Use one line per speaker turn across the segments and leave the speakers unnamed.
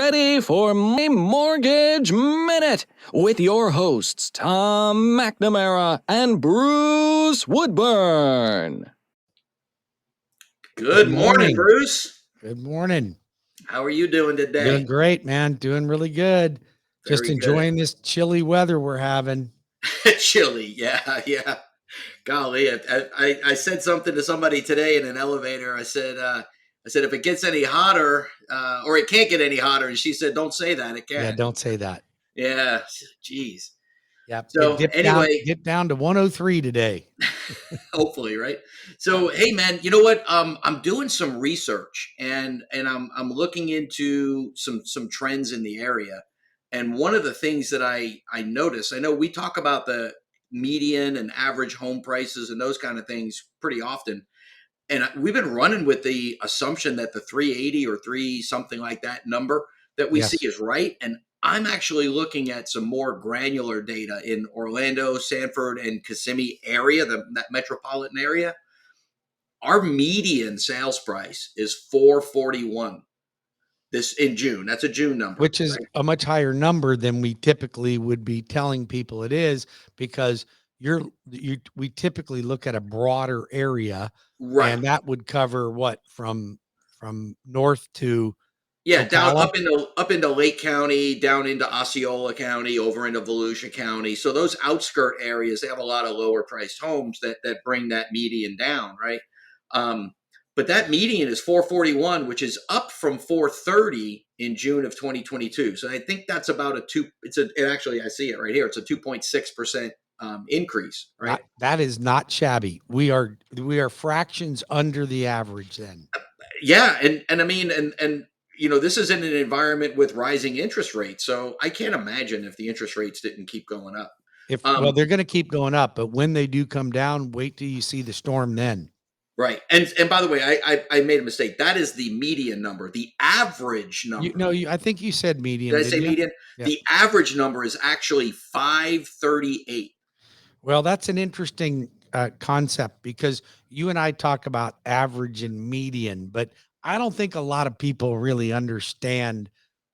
ready for my Mortgage Minute with your hosts, Tom McNamara and Bruce Woodburn.
Good morning, Bruce.
Good morning.
How are you doing today?
Doing great, man. Doing really good. Just enjoying this chilly weather we're having.
Chilly, yeah. Golly, I said something to somebody today in an elevator. I said if it gets any hotter, or it can't get any hotter, and she said, "Don't say that. It can't."
Yeah, don't say that.
Yeah, geez.
Yeah.
So anyway,
get down to 103 today.
hopefully, right? So hey, man, you know what? I'm doing some research and I'm looking into some trends in the area. And one of the things that I notice, I know we talk about the median and average home prices and those kind of things pretty often. And we've been running with the assumption that the 380 or three something like that number that we see is right. And I'm actually looking at some more granular data in Orlando, Sanford, and Kissimmee area, that metropolitan area. Our median sales price is 441 this in June. That's a June number,
which is a much higher number than we typically would be telling people it is, because we typically look at a broader area,
right?
And that would cover what from north to
down up into Lake County, down into Osceola County, over into Volusia County. So those outskirt areas, they have a lot of lower priced homes that bring that median down, right? But that median is 441, which is up from 430 in June of 2022. So I think that's about actually, I see it right here. It's a 2.6% increase, right?
That is not shabby. We are fractions under the average then.
Yeah. And I mean, and you know, this is in an environment with rising interest rates. So I can't imagine if the interest rates didn't keep going up.
Well, they're going to keep going up, but when they do come down, wait till you see the storm then.
Right. And by the way, I made a mistake. That is the median number. The average number.
I think you said median.
Did I say median? Yeah. The average number is actually 538.
Well, that's an interesting concept, because you and I talk about average and median, but I don't think a lot of people really understand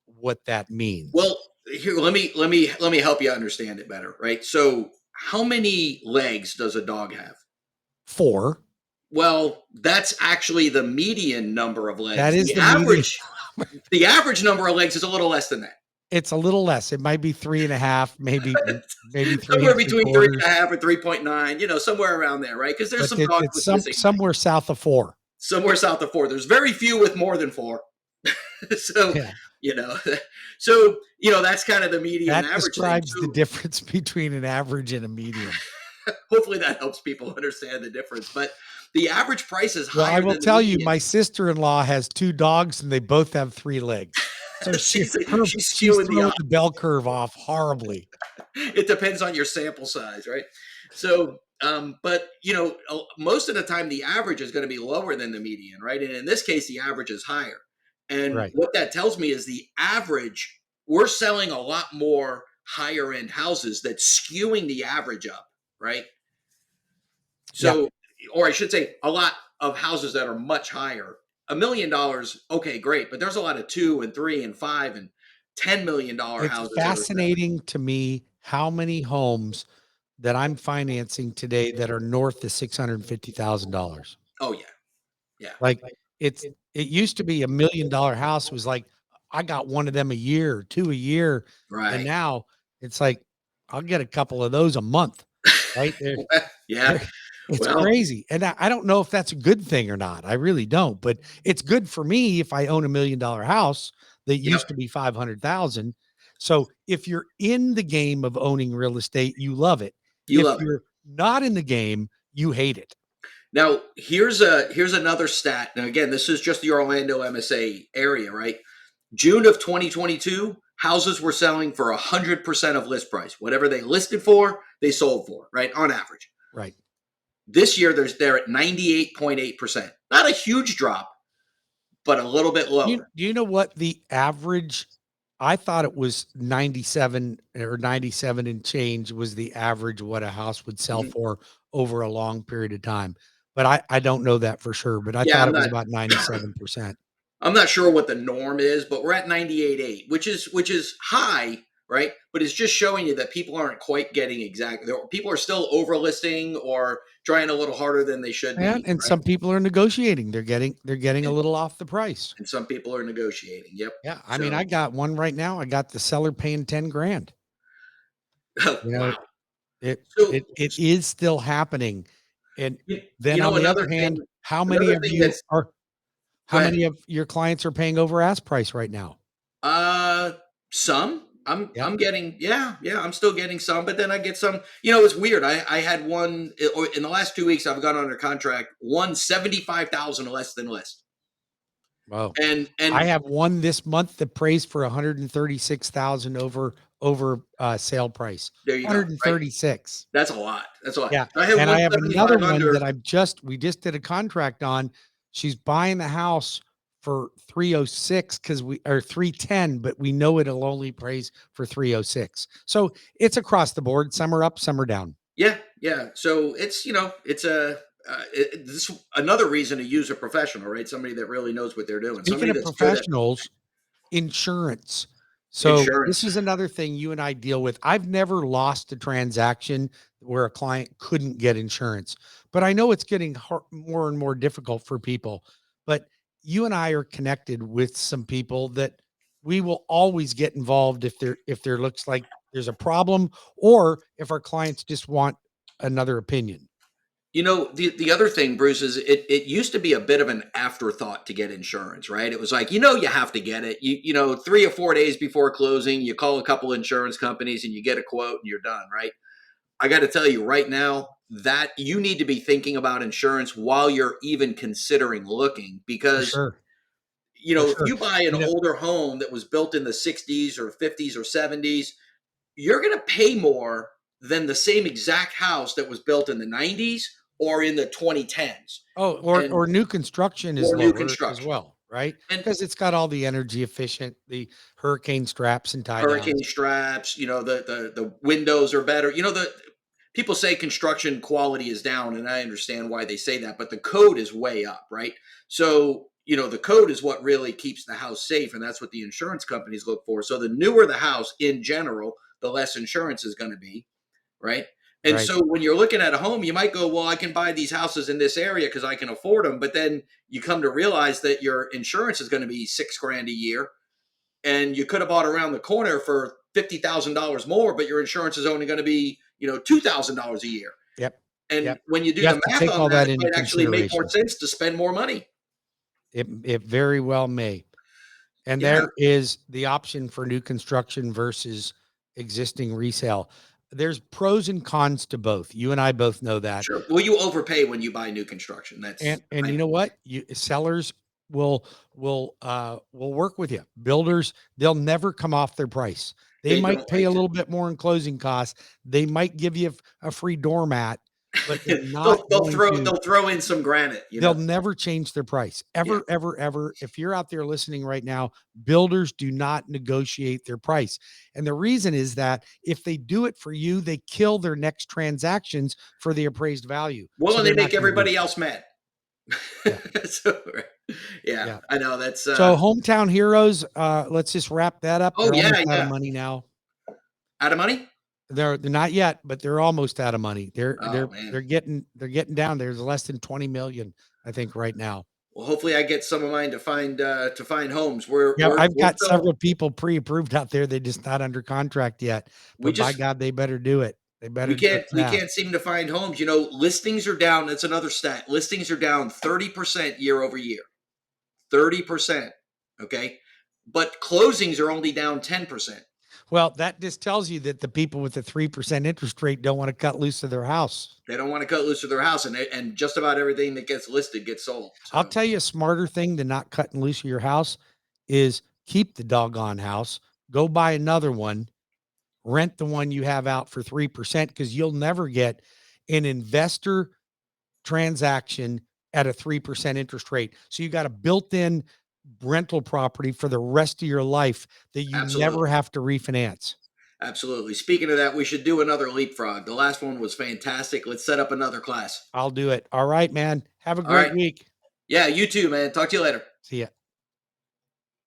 what that means.
Well, here, let me help you understand it better, right? So how many legs does a dog have?
4.
Well, that's actually the median number of legs.
That is
the average. The average number of legs is a little less than that.
It's a little less. It might be 3.5, maybe 3.
Somewhere between 3.5 and 3.9. You know, somewhere around there, right? Because there's some dogs with
somewhere south of 4.
Somewhere south of 4. There's very few with more than 4. So
yeah.
You know, that's kind of the median
that
average.
That describes the difference between an average and a median.
Hopefully that helps people understand the difference. But the average price is higher.
Well, I will tell you, my sister-in-law has 2 dogs and they both have 3 legs. So she's skewing the bell curve off horribly.
It depends on your sample size, right? So, but most of the time the average is going to be lower than the median, right? And in this case, the average is higher. And what that tells me is the average, we're selling a lot more higher end houses that's skewing the average up, right? So, or I should say a lot of houses that are much higher. $1 million, okay, great. But there's a lot of 2 and 3 and 5 and $10 million houses.
It's fascinating to me how many homes that I'm financing today that are north of $650,000.
Oh yeah.
Like it used to be $1 million house was like, I got one of them a year, 2 a year.
Right.
And now it's like, I'll get a couple of those a month. Right. It's crazy. And I don't know if that's a good thing or not. I really don't, but it's good for me if I own $1 million house that used to be 500,000. So if you're in the game of owning real estate, you love it. If you're not in the game, you hate it.
Now, here's another stat. Now, again, this is just the Orlando MSA area, right? June of 2022, houses were selling for 100% of list price. Whatever they listed for, they sold for, right? On average.
Right.
This year, they're at 98.8%. Not a huge drop, but a little bit lower.
Do you know what the average? I thought it was 97 or 97 and change was the average what a house would sell for over a long period of time. But I don't know that for sure. But I thought it was about 97%.
I'm not sure what the norm is, but we're at 98.8, which is high, right? But it's just showing you that people aren't quite getting exactly. People are still overlisting or trying a little harder than they should be,
And
right?
some people are negotiating. They're getting a
And,
little off the price.
and some people are negotiating. Yep.
Yeah, I mean,
So,
I got one right now. I got the seller paying 10 grand. You know,
wow.
it
So,
it is still happening. And then on the other
another
hand,
thing, another thing that's go
how
ahead.
many of your clients are paying over ask price right now?
Uh, some
Yep.
I'm getting, yeah, I'm still getting some, but then I get some. It's weird. I had one in the last 2 weeks. I've got under contract 175,000 less than list,
Wow. I
and
have one this month that prays for 136,000 over sale price.
there you go. Right,
136.
that's a lot. That's a lot.
Yeah,
I had
and I have another
175
one that
under.
we just did a contract on. She's buying the house for 306 because we or 310, but we know it'll only praise for 306. So it's across the board. Some are up, some are down.
Yeah, yeah. So it's this another reason to use a professional, right? Somebody that really knows what they're doing.
Speaking
Somebody
of
that's good at
professionals, insurance. So this
insurance.
is another thing you and I deal with. I've never lost a transaction where a client couldn't get insurance, but I know it's getting more and more difficult for people. But you and I are connected with some people that we will always get involved if there looks like there's a problem or if our clients just want another opinion.
The other thing, Bruce, is it used to be a bit of an afterthought to get insurance, right? It was like, you have to get it. 3 or 4 days before closing, you call a couple insurance companies and you get a quote and you're done, right? I got to tell you right now that you need to be thinking about insurance while you're even considering looking
For
because
sure. For
if
sure.
you buy an
You know,
older home that was built in the 60s or 50s or 70s, you're going to pay more than the same exact house that was built in the 90s or in the 2010s
oh,
and
or new construction is
or new
lower as
construction.
well, right?
And
Because it's got all the energy efficient, the hurricane straps and tie
hurricane
downs.
straps, the windows are better. The people say construction quality is down, and I understand why they say that, but the code is way up, right? So, the code is what really keeps the house safe, and that's what the insurance companies look for. So the newer the house in general, the less insurance is going to be, right? And
Right.
so when you're looking at a home, you might go, well, I can buy these houses in this area because I can afford them. But then you come to realize that your insurance is going to be 6 grand a year, and you could have bought around the corner for $50,000 more, but your insurance is only going to be $2,000 a year.
Yep.
And
Yep.
when you
You
do
have
the
to
math
take
on
all
that,
that
it
into
might actually make more
consideration.
sense to spend more money.
It very well may. And
Yeah,
there is the option for new construction versus existing resale. There's pros and cons to both. You and I both know that.
sure. Well, you overpay when you buy new construction.
And you know what? You sellers will work with you. Builders, they'll never come off their price. They
They
might
don't
pay
like
a
to.
little bit more in closing costs. They might give you a free doormat, but they're not
they'll
going
throw
to
they'll throw in some granite.
they'll never change their price.
Yeah.
Ever, ever, ever. If you're out there listening right now, builders do not negotiate their price. And the reason is that if they do it for you, they kill their next transactions for the appraised value.
Well,
So
and they
they're not
make
going to do
everybody
it.
else mad.
Yeah.
So, yeah,
Yeah.
I know that's.
So hometown heroes, let's just wrap that up.
Oh
They're almost
yeah,
out of
yeah.
money now.
Out of money?
They're not yet, but they're almost out of money.
Oh man.
They're getting down. There's less than 20 million, I think, right now.
Well, hopefully, I get some of mine to find homes. We're
Yeah,
we're
I've
we're
got
still
several people pre-approved out there. They're just not under contract yet.
we
But by
just
God, they better do it. They better
we
do
can't
it
we
fast.
can't seem to find homes. Listings are down. That's another stat. Listings are down 30% year over year. 30%. Okay, but closings are only down 10%.
Well, that just tells you that the people with the 3% interest rate don't want to cut loose of their house.
They don't want to cut loose of their house, and just about everything that gets listed gets sold.
I'll
So
tell you a smarter thing than not cutting loose of your house is keep the doggone house, go buy another one, rent the one you have out for 3% because you'll never get an investor transaction at a 3% interest rate. So you got a built-in rental property for the rest of your life that you never
absolutely.
have to refinance.
Absolutely. Speaking of that, we should do another leapfrog. The last one was fantastic. Let's set up another class.
I'll do it. All right, man. Have a
All
great
right.
week.
Yeah, you too, man. Talk to you later.
See ya.